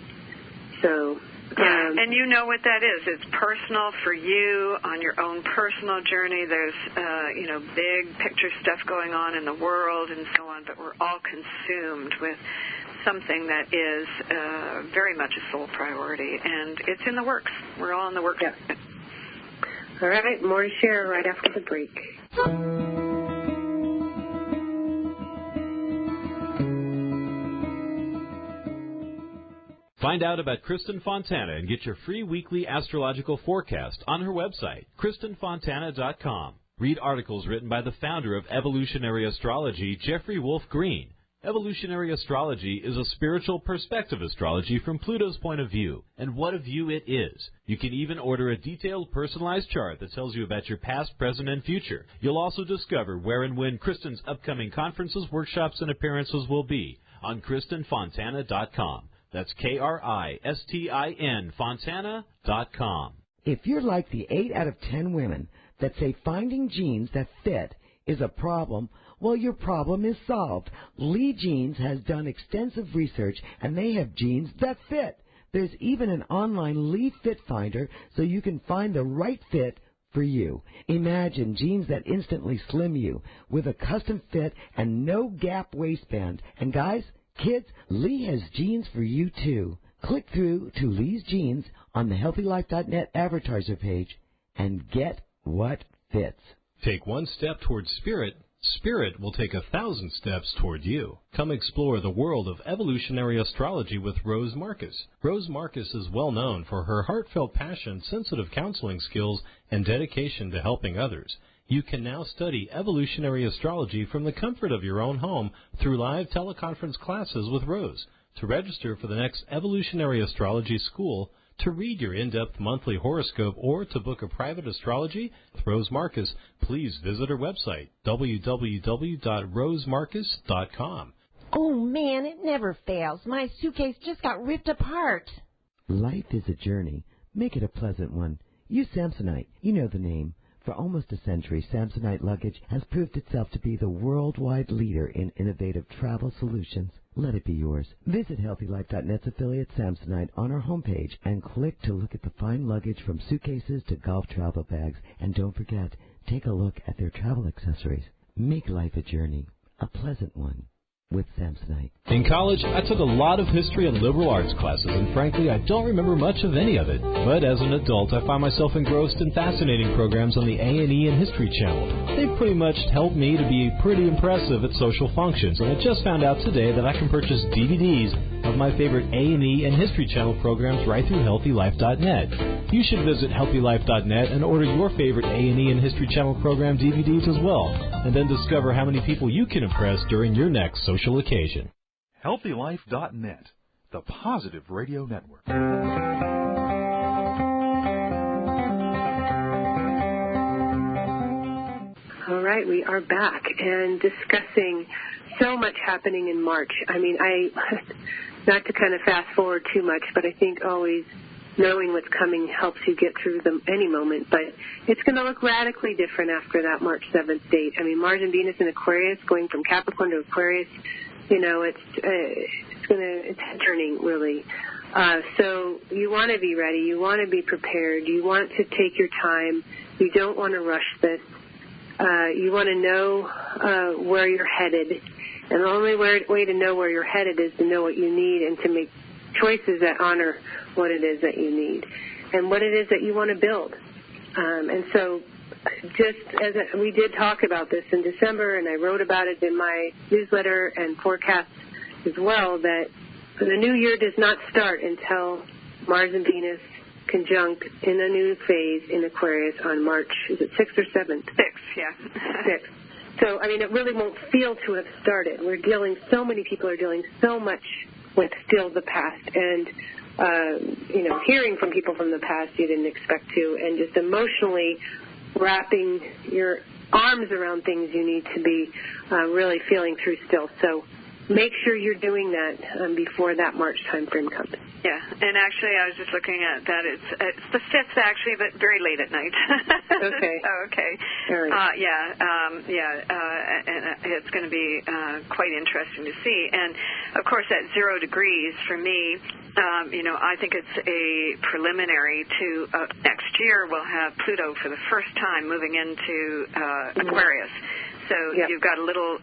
So, and you know what that is. It's personal for you on your own personal journey. There's, big picture stuff going on in the world and so on, but we're all consumed with something that is very much a soul priority, and it's in the works. We're all in the works. Yeah. All right, more to share right after the break. Find out about Kristin Fontana and get your free weekly astrological forecast on her website, KristinFontana.com. Read articles written by the founder of evolutionary astrology, Jeffrey Wolf Green. Evolutionary astrology is a spiritual perspective astrology from Pluto's point of view, and what a view it is. You can even order a detailed, personalized chart that tells you about your past, present, and future. You'll also discover where and when Kristin's upcoming conferences, workshops, and appearances will be on KristinFontana.com. That's KRISTIN Fontana.com. If you're like the 8 out of 10 women that say finding jeans that fit is a problem, well, your problem is solved. Lee Jeans has done extensive research, and they have jeans that fit. There's even an online Lee Fit Finder so you can find the right fit for you. Imagine jeans that instantly slim you with a custom fit and no gap waistband. And guys, kids, Lee has jeans for you too. Click through to Lee's Jeans on the HealthyLife.net advertiser page and get what fits. Take one step towards spirit. Spirit will take 1,000 steps toward you. Come explore the world of evolutionary astrology with Rose Marcus. Rose Marcus is well known for her heartfelt passion, sensitive counseling skills, and dedication to helping others. You can now study evolutionary astrology from the comfort of your own home through live teleconference classes with Rose. To register for the next evolutionary astrology school, to read your in-depth monthly horoscope, or to book a private astrology with Rose Marcus, please visit her website, www.rosemarcus.com. Oh, man, it never fails. My suitcase just got ripped apart. Life is a journey. Make it a pleasant one. Use Samsonite. You know the name. For almost a century, Samsonite luggage has proved itself to be the worldwide leader in innovative travel solutions. Let it be yours. Visit HealthyLife.net's affiliate Samsonite on our homepage and click to look at the fine luggage from suitcases to golf travel bags. And don't forget, take a look at their travel accessories. Make life a journey, a pleasant one. with Samsonite. In college, I took a lot of history and liberal arts classes, and frankly, I don't remember much of any of it. But as an adult, I find myself engrossed in fascinating programs on the A&E and History Channel. They've pretty much helped me to be pretty impressive at social functions, and I just found out today that I can purchase DVDs of my favorite A&E and History Channel programs right through HealthyLife.net. You should visit HealthyLife.net and order your favorite A&E and History Channel program DVDs as well, and then discover how many people you can impress during your next social occasion. HealthyLife.net, the positive radio network. All right, we are back and discussing so much happening in March. I mean, not to kind of fast forward too much, but I think always knowing what's coming helps you get through any moment. But it's going to look radically different after that March 7th date. I mean, Mars and Venus in Aquarius, going from Capricorn to Aquarius, you know, it's turning really. So you want to be ready. You want to be prepared. You want to take your time. You don't want to rush this. You want to know where you're headed. And the only way to know where you're headed is to know what you need and to make choices that honor what it is that you need and what it is that you want to build. And so just as we did talk about this in December, and I wrote about it in my newsletter and forecast as well, that the new year does not start until Mars and Venus conjunct in a new phase in Aquarius on March, is it 6th or 7th? 6th, yeah. 6th. So, I mean, it really won't feel to have started. So many people are dealing so much with still the past. And, you know, hearing from people from the past you didn't expect to, and just emotionally wrapping your arms around things you need to be really feeling through still. So make sure you're doing that before that March time frame comes. Yeah, and actually I was just looking at that. It's the 5th actually, but very late at night. Okay. Okay. All right. And it's going to be quite interesting to see. And, of course, at 0 degrees for me, you know, I think it's a preliminary to next year we'll have Pluto for the first time moving into Aquarius. So you've got a little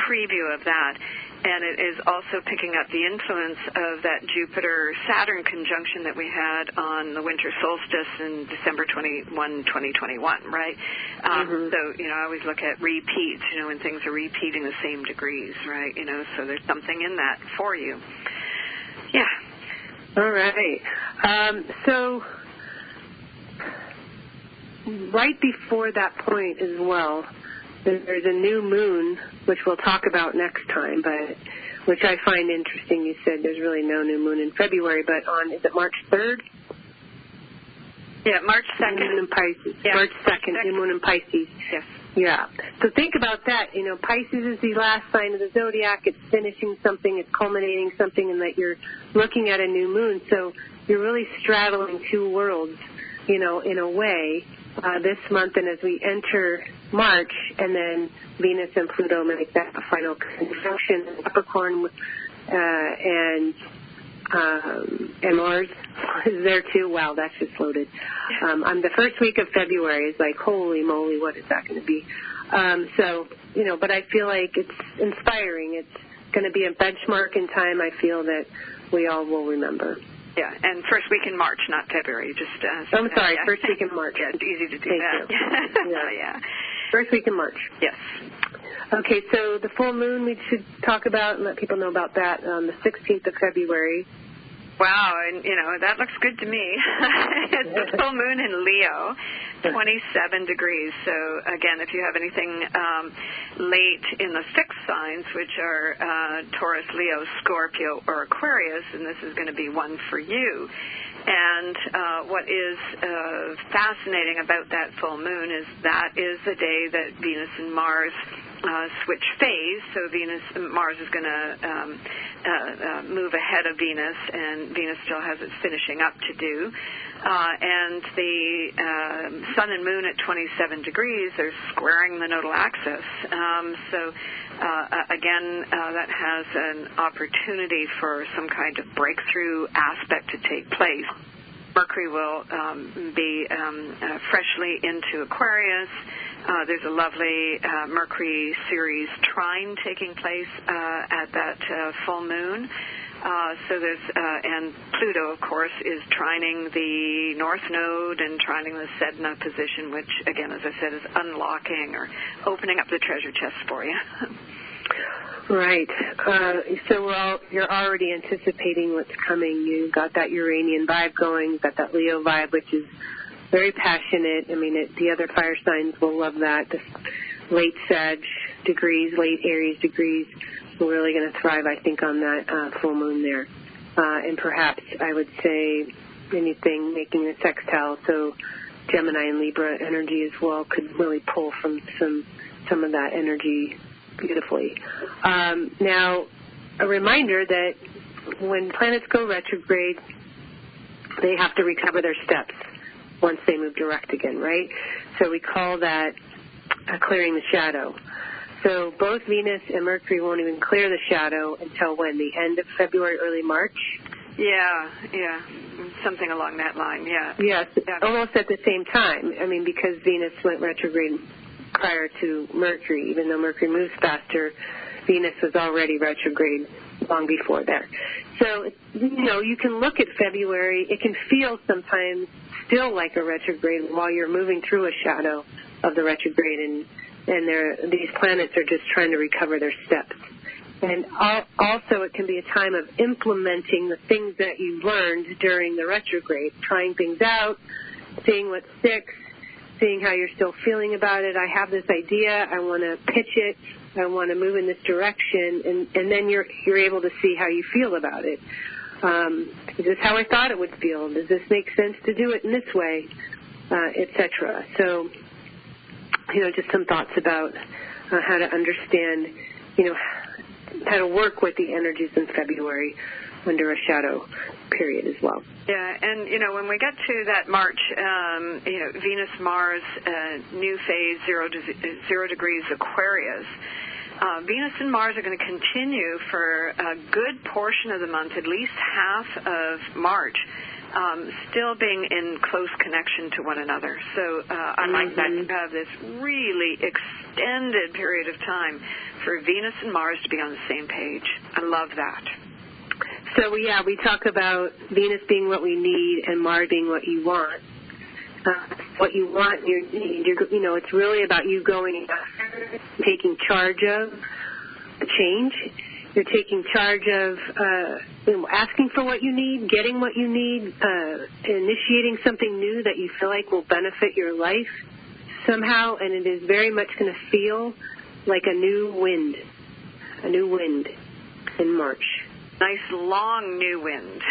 preview of that. And it is also picking up the influence of that Jupiter-Saturn conjunction that we had on the winter solstice in December 21, 2021, right? So, you know, I always look at repeats, you know, when things are repeating the same degrees, right? You know, so there's something in that for you. Yeah. All right. So right before that point as well, there's a new moon, which we'll talk about next time, but which I find interesting. You said there's really no new moon in February, but is it March 3rd? Yeah, March 2nd. New moon in Pisces. Yeah. March 2nd, new moon in Pisces. Yes. Yeah. So think about that. You know, Pisces is the last sign of the zodiac. It's finishing something. It's culminating something, and that you're looking at a new moon. So you're really straddling two worlds, you know, in a way, this month. And as we enter March, and then Venus and Pluto make that final conjunction in Capricorn, and Mars is there too. Wow, that's just loaded. The first week of February is like, holy moly, what is that going to be? So, you know, but I feel like it's inspiring. It's going to be a benchmark in time, I feel, that we all will remember. Yeah, and first week in March, not February. I'm sorry, first week in March. Yeah, it's easy to do Thank that. You. Yeah. First week in March. Yes. Okay, so the full moon we should talk about and let people know about that on the 16th of February. Wow, and, you know, that looks good to me. It's the full moon in Leo, 27 degrees. So, again, if you have anything late in the fixed signs, which are Taurus, Leo, Scorpio, or Aquarius, and this is going to be one for you. And what is fascinating about that full moon is that is the day that Venus and Mars switch phase. So Mars is going to move ahead of Venus, and Venus still has its finishing up to do. And the Sun and Moon at 27 degrees are squaring the nodal axis. Again, that has an opportunity for some kind of breakthrough aspect to take place. Mercury will be freshly into Aquarius. There's a lovely Mercury series trine taking place at that full moon. So there's, and Pluto, of course, is trining the North Node and trining the Sedna position, which, again, as I said, is unlocking or opening up the treasure chest for you. Right. So you're already anticipating what's coming. You've got that Uranian vibe going. You've got that Leo vibe, which is very passionate. I mean, the other fire signs will love that. The late Sag degrees, late Aries degrees, we're really going to thrive, I think, on that full moon there. And perhaps I would say anything making a sextile, so Gemini and Libra energy as well could really pull from some of that energy beautifully. Now, a reminder that when planets go retrograde, they have to recover their steps once they move direct again, right? So we call that clearing the shadow. So both Venus and Mercury won't even clear the shadow until when? The end of February, early March? Yeah. Something along that line, yeah. Yes, almost at the same time. I mean, because Venus went retrograde prior to Mercury, even though Mercury moves faster, Venus was already retrograde long before there. So, you can look at February. It can feel sometimes still like a retrograde while you're moving through a shadow of the retrograde, and these planets are just trying to recover their steps. And also it can be a time of implementing the things that you learned during the retrograde, trying things out, seeing what sticks, seeing how you're still feeling about it. I have this idea. I want to pitch it. I want to move in this direction. And then you're able to see how you feel about it. Is this how I thought it would feel? Does this make sense to do it in this way, etc.? So, just some thoughts about how to understand, how to work with the energies in February under a shadow period as well. Yeah, and, when we get to that March, Venus-Mars new phase, 0 degrees Aquarius, Venus and Mars are going to continue for a good portion of the month, at least half of March, still being in close connection to one another. So I like that you have this really extended period of time for Venus and Mars to be on the same page. I love that. So, we talk about Venus being what we need and Mars being what you want. What you want, you need. It's really about you going after, taking charge of the change. You're taking charge of asking for what you need, getting what you need, initiating something new that you feel like will benefit your life somehow, and it is very much going to feel like a new wind in March. Nice long new wind.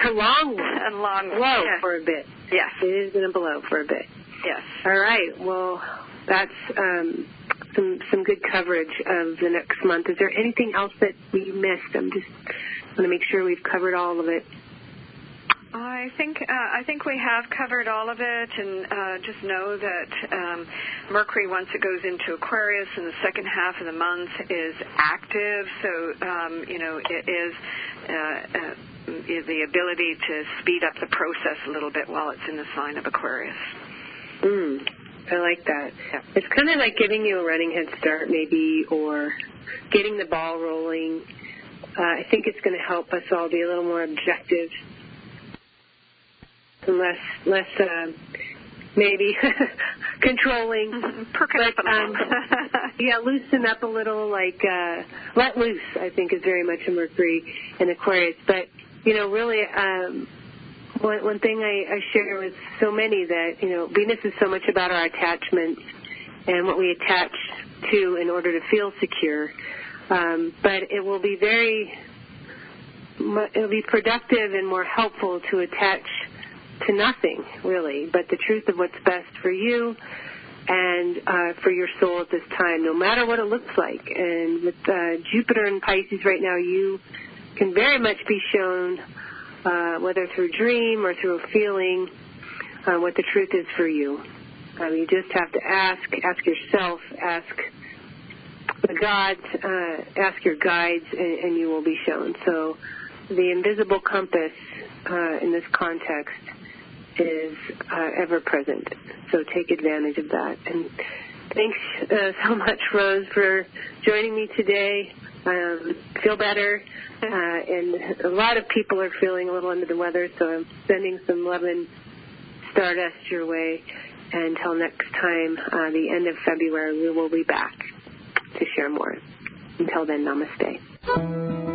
A long one. A long blow for a bit. Yes. It is going to blow for a bit. Yes. All right. Well, that's some good coverage of the next month. Is there anything else that we missed? I'm just want to make sure we've covered all of it. I think we have covered all of it, and just know that Mercury, once it goes into Aquarius in the second half of the month, is active. So it is the ability to speed up the process a little bit while it's in the sign of Aquarius. I like that. Yeah. It's kind of like giving you a running head start, maybe, or getting the ball rolling. I think it's going to help us all be a little more objective. And less maybe controlling. Loosen up a little, let loose, I think, is very much a Mercury and Aquarius. But, really, one thing I share with so many that, Venus is so much about our attachments and what we attach to in order to feel secure. But it will be productive and more helpful to attach to nothing, really, but the truth of what's best for you and for your soul at this time, no matter what it looks like. And with Jupiter in Pisces right now, you can very much be shown, whether through a dream or through a feeling, what the truth is for you. You just have to ask yourself, ask the gods, ask your guides, and you will be shown. So the invisible compass in this context is ever present. So take advantage of that. And thanks so much, Rose, for joining me today. Feel better. And a lot of people are feeling a little under the weather, so I'm sending some love and stardust your way. Until next time, the end of February, we will be back to share more. Until then, namaste.